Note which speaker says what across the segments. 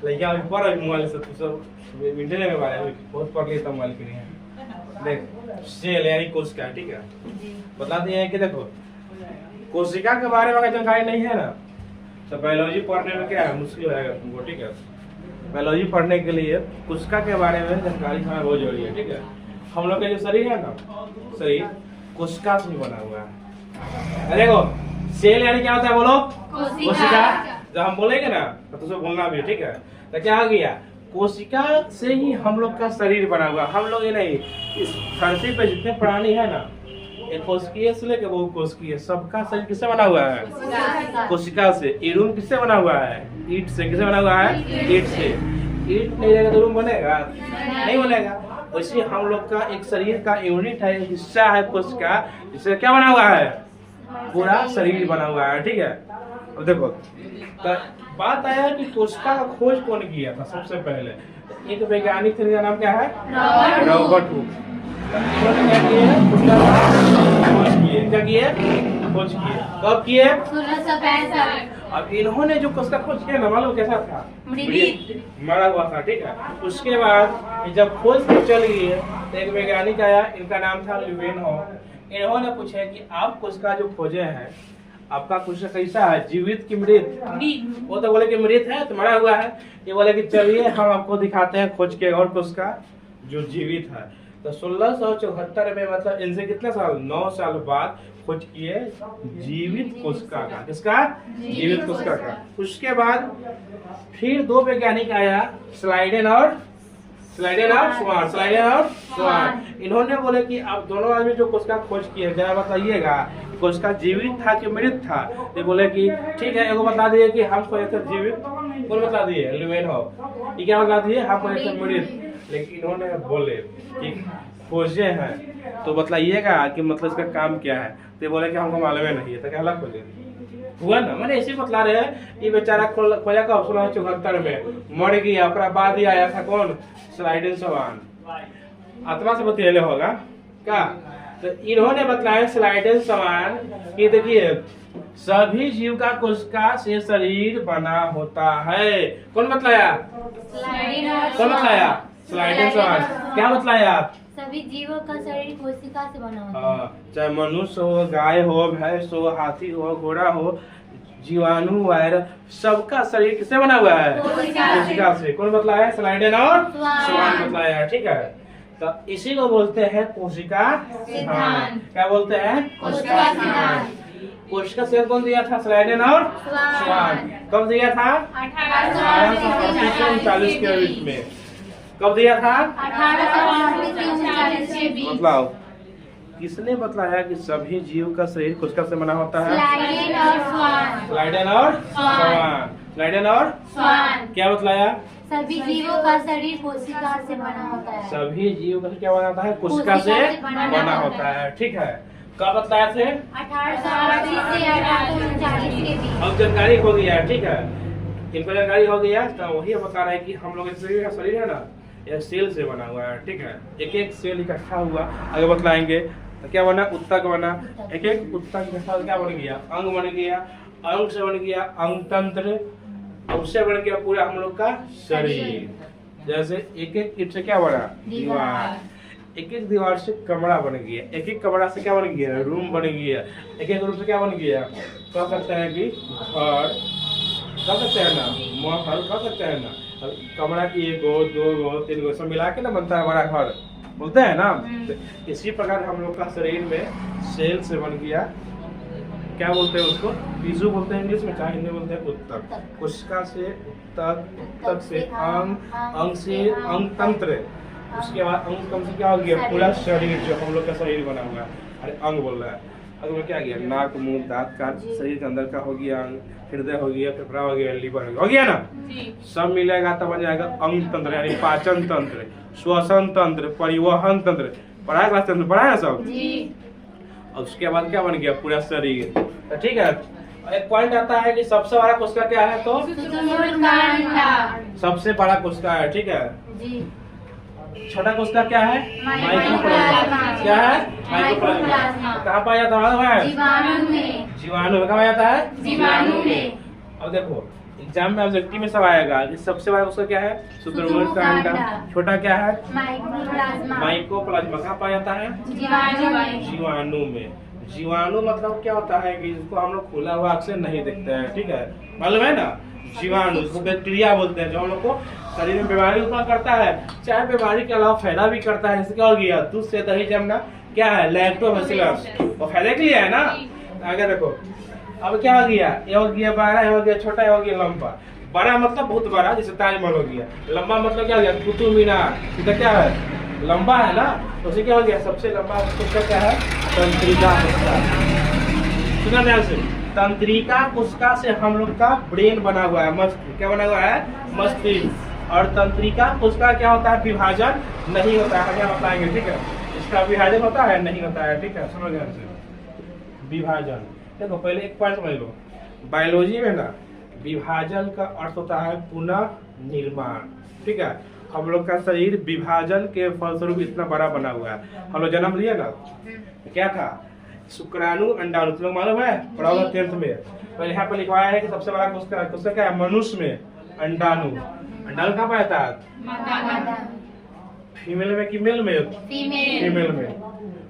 Speaker 1: लेकिन अभी पढ़ रही मोबाइल से तू सब इंटरनेट में बारे में बहुत पढ़ लिया मोबाइल के लिए। देख सेल यानी कोशिका, ठीक है, बता दिए हैं कि देखो कोशिका के बारे में अगर जानकारी नहीं है ना तो बायोलॉजी पढ़ने में क्या है मुश्किल हो जाएगा तुमको, ठीक है। बायोलॉजी पढ़ने के लिए कोशिका के बारे में जानकारी होना बहुत जरूरी है, ठीक है। हम लोग का जो शरीर है ना, शरीर कोशिका से बना हुआ है। देखो सेल यानी क्या होता है बोलो, कोशिका। जब हम बोलेंगे ना तो तुझे बोलना भी, ठीक है। तो क्या हो गया, कोशिका से ही हम लोग का शरीर बना हुआ। हम लोग ये नहीं, इस धरती पे जितने प्राणी है ना, एक कोशिकीय से लेकर बहु कोशिकीय, सबका शरीर किससे बना हुआ है, कोशिका से। ये रूम किससे बना हुआ है, ईंट से। किससे बना हुआ है, ईंट से। ईंट नहीं रहेगा तो रूम बनेगा, नहीं बनेगा। वैसे हम लोग का एक शरीर का यूनिट है, हिस्सा है कोशिका, जिससे क्या बना हुआ है, पूरा शरीर बना हुआ है, ठीक है। अब देखो तो बात आया कि कोशिका का खोज कौन किया था सबसे पहले। एक वैज्ञानिक थे, जिनका नाम क्या है, रॉबर्ट हुक। क्या किए, खोज किए। कब किए,
Speaker 2: 1665।
Speaker 1: अब इन्होंने जो कोशिका खोज किया ना, मालूम कैसा था, मरा हुआ था, ठीक है। उसके बाद जब खोज के चल गई तो एक वैज्ञानिक आया, इनका नाम था ल्यूवेनहॉफ। इन्होंने पूछा कि आप कोशिका जो खोजे हैं, आपका कोशिका कैसा है, जीवित की मृत। वो तो बोले कि मृत है, तो मरा हुआ है। ये बोले कि चलिए हम आपको दिखाते हैं खोज के और कोशिका जो जीवित है। तो 1674 में, मतलब इनसे कितने साल, 9 साल बाद खोज किए जीवित कोशिका का। किसका, जीवित कोशिका का। उसके बाद फिर 2 वैज्ञानिक आया, स्लाइडेन और स्वान। इन्होंने बोले कि आप दोनों आदमी जो कोशिका खोज किए, जरा बताइएगा कोशिका जीवित था कि मृत था। ये बोले कि ठीक है, एगो बता दिए कि हम खोजे थे जीवित। कौन बता दिए, ल्यूवेनहॉफ। ये क्या बता दिए, हम खोजे थे मृत। लेकिन इन्होंने बोले कि खोजे हैं तो बताइएगा कि मतलब इसका काम क्या है। तो बोले कि हमको मालूम नहीं है। तो क्या अलग खोजे हुआ ना, मैंने ऐसे बतला रहे हैं। ये बेचारा खोजा कब, 1674 में, मर गया। उसके बाद ही आया था कौन, स्लाइडेन स्वान। आत्मा से बतले होगा क्या। तो इन्होंने बतलाया स्लाइडेन स्वान कि देखिए सभी जीव का कोशिका से शरीर बना होता है। कौन बतलाया, कौन बतलाया, स्लाइडेन स्वान। क्या बतलाया आप,
Speaker 2: सभी जीवों का शरीर कोशिका से बना होता है।
Speaker 1: चाहे मनुष्य हो, गाय हो, भैंस हो, हाथी हो, घोड़ा हो, जीवाणु वायरस, सबका शरीर किससे बना हुआ है, कोशिका से। कौन बतलाया, स्लाइडेन और स्वान बतलाया, ठीक है। तो इसी को बोलते हैं कोशिका सिद्धांत। क्या बोलते हैं, कोशिका सिद्धांत। कोशिका सिद्धांत कौन दिया था, स्लाइडेन और स्वान। कब दिया था, 1839 के बीच में। कब दिया था,
Speaker 2: 1839 के बीच।
Speaker 1: मतलब किसने बतलाया कि सभी जीव का शरीर कोशिका से बना होता है,
Speaker 2: स्लाइडेन और स्वान।
Speaker 1: स्लाइडेन और स्वान। स्लाइडेन और
Speaker 2: स्वान।
Speaker 1: क्या बतलाया,
Speaker 2: सभी जीवों का शरीर कोशिका से बना होता है।
Speaker 1: सभी जीव का क्या बना होता है, कोशिका से बना होता है, ठीक है। कब बतलाया थे,
Speaker 2: 1838 से 1839 के बीच।
Speaker 1: अब जानकारी हो गया है, ठीक है। इनको जानकारी हो गया तो वही बता रहे हैं कि हम लोग शरीर है ना, यह सेल से बना हुआ है, ठीक है। एक एक सेल इकट्ठा हुआ, आगे बतलाएंगे। तो क्या बना, उत्तक बना। एक एक उत्तक इकट्ठा क्या बन गया, अंग बन गया। अंग से बन गया अंग तंत्र, उससे बन गया पूरा हम लोग का शरीर। जैसे एक एक ईंट से क्या बना, दीवार। एक एक दीवार से कमरा बन गया। एक एक कमरा से क्या बन गया, रूम बन गया। एक एक रूम से क्या बन गया, कह सकते हैं कि घर, कह सकते हैं ना, महल, कह सकते हैं ना। कमरा की 1 गो 2 गो 3 गो सब मिला के ना बनता है हमारा घर, बोलते हैं ना। तो इसी प्रकार हम लोग का शरीर में सेल से बन गया, क्या बोलते हैं उसको, टिश्यू बोलते हैं इंग्लिश में, चाहे हिंदी बोलते हैं उत्तक। कोशिका से उत्तक, उत्तक से अंग, अंग से अंग तंत्र, उसके बाद अंग तंत्र से क्या हो गया, पूरा शरीर जो हम लोग का शरीर बना हुआ है। अरे अंग बोल रहा है, अंग में क्या गया, नाक, मुंह, दांत का, शरीर के अंदर का हो गया अंग, हृदय हो गया, फेफड़ा हो गया, लीवर हो गया ना, सब मिलेगा तब बन जाएगा अंग तंत्र, यानी पाचन तंत्र, श्वसन तंत्र, परिवहन तंत्र। पढ़ाया क्लास तंत्र, पढ़ाया सब। और उसके बाद क्या बन गया, पूरा शरीर, तो ठीक है। एक पॉइंट आता है कि सबसे बड़ा कोशिका क्या है, तो सबसे बड़ा कोशिका है, ठीक है। छोटा कोशिका क्या है, माइक्रोप्लाज्मा। क्या है, माइक्रोप्लाज्मा। कहाँ पाया जाता है, जीवाणु में। जीवाणु में कहाँ पाया जाता है, जीवाणु में। अब देखो एग्जाम में ऑब्जेक्टिव में सब आएगा कि सबसे बड़ा उसका क्या है, शुक्रवृत्त का अंडा। छोटा क्या है, माइकोप्लाज्मा। कहाँ पाया जाता है, जीवाणु में। जीवाणु मतलब क्या होता है कि जिसको हम लोग खुला हुआ अक्सर नहीं देखते हैं, ठीक है, मालूम है ना। जीवाणु जिसको बैक्टीरिया बोलते हैं, जो हम लोग को शरीर में बीमारी उत्पन्न करता है, चाहे बीमारी के अलावा फायदा भी करता है। इससे क्या हो गया, दूध से दही जमना क्या है, लैक्टोबैसिलस, वो फायदे के लिए है ना। आगे देखो अब क्या हो गया, ये हो गया बड़ा, ये हो गया छोटा, ये हो गया लंबा। बड़ा मतलब बहुत बड़ा, जैसे ताजमहल हो गया। लंबा मतलब क्या हो गया, कुतुब मीनार। तो क्या है, लंबा है ना। तो उसे क्या हो गया, सबसे लंबा कोशिका क्या है, तंत्रिका कोशिका। सुना ध्यान से, तंत्रिका कोशिका से हम लोग का ब्रेन बना हुआ है, मस्तिष्क। क्या बना हुआ है, मस्तिष्क। और तंत्रिका कोशिका क्या होता है, विभाजन नहीं होता है, क्या बताएंगे, ठीक है। इसका विभाजन होता है, नहीं होता है, ठीक है। सुनो ध्यान से, विभाजन देखो पहले एक पॉइंट समझ लो। बायोलॉजी में ना विभाजन का अर्थ होता है पुनः निर्माण, ठीक है। हम लोग का शरीर विभाजन के फलस्वरूप इतना बड़ा बना हुआ है। हम लोग जन्म लिए ना, क्या था, शुक्राणु अंडाणु। तुम लोग मालूम है, पढ़ा होगा 10th में। तो यहाँ पे लिखवाया है कि सबसे बड़ा कोशिका क्या है, मनुष्य में अंडाणु। अंडाणु कहाँ पाया था, फीमेल में कि मेल में, फीमेल में।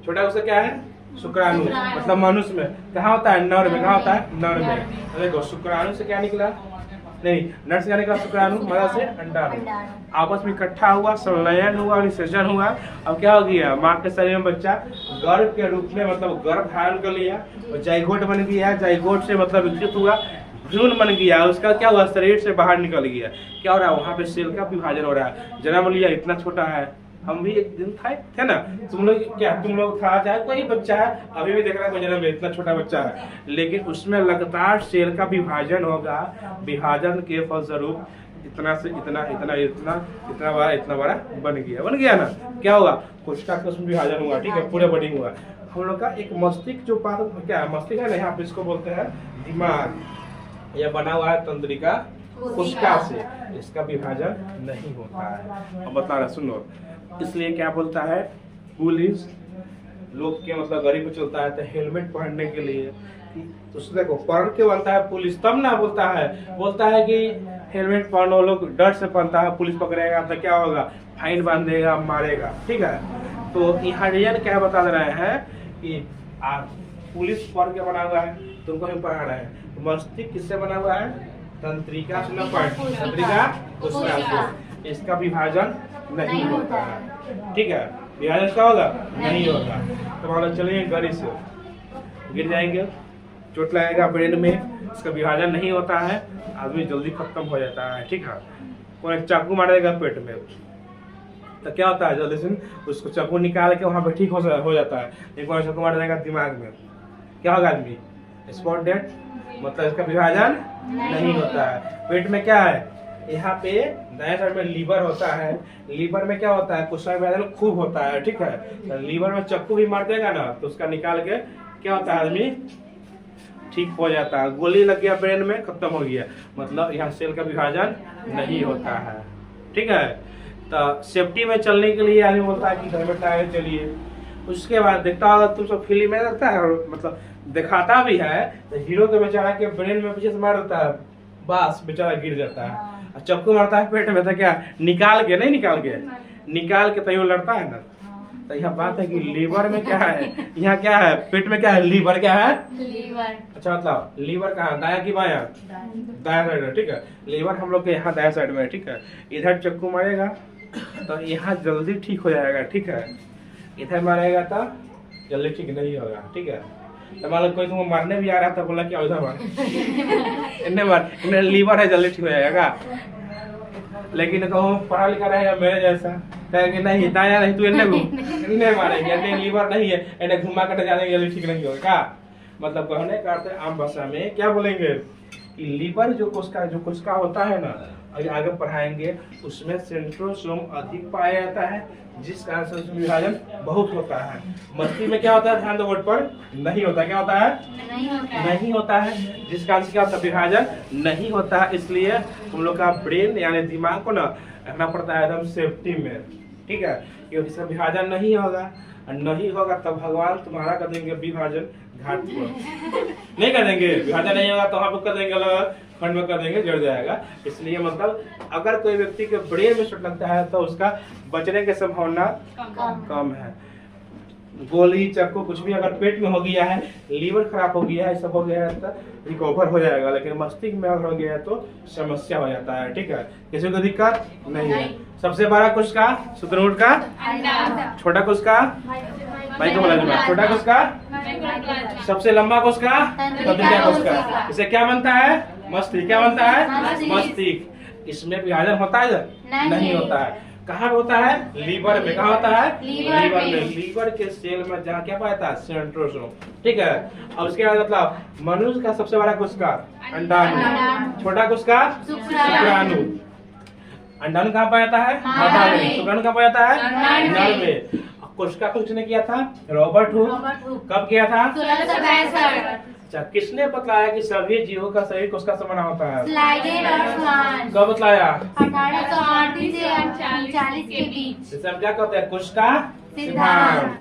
Speaker 1: छोटा कोशिका क्या है, शुक्राणु, मतलब मनुष्य में। कहाँ होता है, नर में। कहाँ होता है, नर में। देखो शुक्राणु से क्या निकला, नहीं नर से क्या निकला, शुक्राणु मतलब से अंडाणु। आपस में इकट्ठा हुआ, संलयन हुआ, निषेचन हुआ। अब क्या हो गया, माँ के शरीर में बच्चा गर्भ के रूप में, मतलब गर्भ धारण कर लिया और जाइगोट बन गया। जाइगोट से मतलब विकसित हुआ, भ्रूण बन गया। उसका क्या हुआ, शरीर से बाहर निकल गया। क्या हो रहा है, वहाँ पे सेल का विभाजन हो रहा है। जन्म लिया, इतना छोटा है। हम भी एक दिन थे ना, तुम लोग था, चाहे कोई बच्चा है, अभी भी देख रहा है कोई जन्म इतना छोटा बच्चा है, लेकिन उसमें लगातार सेल का विभाजन होगा। विभाजन के फलस्वरूप इतना से इतना इतना इतना इतना बड़ा बन गया ना। क्या होगा, कोशिका का उसमें विभाजन हुआ, ठीक है, पूरे बड़ी हुआ। हम लोग का एक मस्तिष्क जो पार्ट क्या है, मस्तिष्क है ना, यहाँ पे इसको बोलते हैं दिमाग। यह बना हुआ है तंत्रिका कोशिका से, इसका विभाजन नहीं होता है। अब बता रहा, सुनो, इसलिए क्या बोलता है, पुलिस लोग के मतलब गाड़ी पे चलता है तो हेलमेट पहनने के लिए। तो देखो पढ़ के बनता है पुलिस, तब ना बोलता है कि हेलमेट पहनो। लोग डर से पहनता है, पुलिस पकड़ेगा तो क्या होगा, फाइन बांध देगा, मारेगा, ठीक है। तो यहाँ क्या बता रहे हैं कि पुलिस पढ़ के बना हुआ है, तुमको हम पढ़ा रहे हैं। मस्तिष्क किससे बना हुआ है, तंत्रिका से, तंत्रिका कोशिका से। इसका विभाजन नहीं होता है, ठीक है। विभाजन क्या होगा, नहीं होता। तो मान लो चलिए गाड़ी से गिर जाएंगे, चोट लगेगा ब्रेन में, इसका विभाजन नहीं होता है, आदमी जल्दी खत्म हो जाता है, ठीक है। कोई चाकू मारेगा पेट में तो क्या होता है, जल्दी से उसको चाकू निकाल के वहाँ पे ठीक हो जाता है। एक बार चाकू मार देगा दिमाग में, क्या होगा, आदमी स्पॉट डेड, मतलब इसका विभाजन नहीं होता है। पेट में क्या है, यहाँ पे दाएं साइड में लीवर होता है। लीवर में क्या होता है, कोशिका विभाजन खूब होता है, ठीक है। तो लीवर में चक्कू भी मार देगा ना, तो उसका निकाल के क्या होता है, आदमी ठीक हो जाता है। गोली लग गया ब्रेन में, खत्म हो गया, मतलब यहाँ सेल का विभाजन नहीं होता है, ठीक है। तो सेफ्टी में चलने के लिए आदमी बोलता है कि हेलमेट लगा के चलिए। उसके बाद देखता होगा तुम सब फिल्म में रहता है, और मतलब दिखाता भी है, तो हीरो के बेचारा के ब्रेन में पीछे से मार देता है, बस बेचारा गिर जाता है। चक्कू मारता है पेट में, तो क्या निकाल के तैयो लड़ता है ना। तो यह बात है कि लीवर में क्या है, यहाँ क्या है, पेट में क्या है, लीवर क्या है, लीवर। अच्छा मतलब लीवर कहाँ, दाया की बाया, दाया साइड में, ठीक है। लीवर हम लोग के यहाँ दाया साइड में, ठीक है। इधर चक्कू मारेगा तो यहाँ जल्दी ठीक हो जाएगा, ठीक है। इधर मारेगा तो जल्दी ठीक नहीं होगा, ठीक है। तो मान लो कोई तुमको मारने भी आ रहा था, बोला क्या उधर मार इन्हें लीवर है, जल्दी ठीक हो जाएगा। लेकिन कहूँ पढ़ा लिखा रहेगा मेरे जैसा, कहेंगे नहीं दाया नहीं, तू इन्हें मारेंगे, इन्हें लीवर नहीं है, इन्हें घुमा कर जाने जल्दी ठीक नहीं होगा। क्या मतलब कहने का अर्थ आम भाषा में क्या बोलेंगे कि लीवर जो कोशिका होता है ना, आगे पढ़ाएंगे, उसमें सेंट्रोसोम अधिक पाया जाता है, जिस कारण से उसमें विभाजन बहुत होता है। मस्तिष्क में क्या होता है, ध्यान दो वर्ड पर, नहीं होता। क्या होता है, नहीं होता है, जिस कारण से क्या होता है, विभाजन नहीं होता है। इसलिए हम लोग का ब्रेन यानी दिमाग को ना रखना पड़ता है एकदम सेफ्टी में, ठीक है, क्योंकि इसका विभाजन नहीं होगा, तब भगवान तुम्हारा कर देंगे विभाजन, घाट पर नहीं कर देंगे, घाटा नहीं होगा तो हम लोग कर देंगे, अलग फंड में कर देंगे, जड़ जाएगा। इसलिए मतलब अगर कोई व्यक्ति के ब्रेन में चोट लगता है तो उसका बचने की संभावना कम है। गोली चाकू कुछ भी अगर पेट में हो गया है, लीवर खराब हो गया है, सब हो गया है तो रिकवर हो जाएगा, लेकिन मस्तिष्क में अगर हो गया है तो समस्या हो जाता है। ठीक है, किसी को दिक्कत नहीं है। सबसे बड़ा कोशिका शुक्राणु का, छोटा कोशिका माइक्रोप्लाज्मा, छोटा कोशिका, सबसे लंबा कोशिका तंत्रिका कोशिका। इसे क्या बनता है? मस्तिष्क। क्या बनता है? मस्तिष्क। इसमें विभाजन होता है? नहीं होता है। कहाँ होता है? लीवर में। कहाँ होता है? लीवर में। लीवर के सेल में जहाँ क्या पाया था? सेंट्रोसोम। ठीक है, और उसके बाद मतलब मनुष्य का सबसे बड़ा कोशिका अंडाणु, छोटा कोशिका शुक्राणु। अंडाणु कहाँ पाया जाता है? मादा में। शुक्राणु कहाँ पाया जाता है? नर में। कोशिका को किसने किया था? Robert Hooke. कब किया था?
Speaker 2: 1662।
Speaker 1: अच्छा, किसने बतलाया कि सभी जीवों का शरीर कोशिका से बना होता है?
Speaker 2: स्लाइडेन और स्वान।
Speaker 1: कब बतलाया?
Speaker 2: 1838 से 1840 के बीच।
Speaker 1: इसे हम क्या कहते हैं? कोशिका
Speaker 2: सिद्धांत।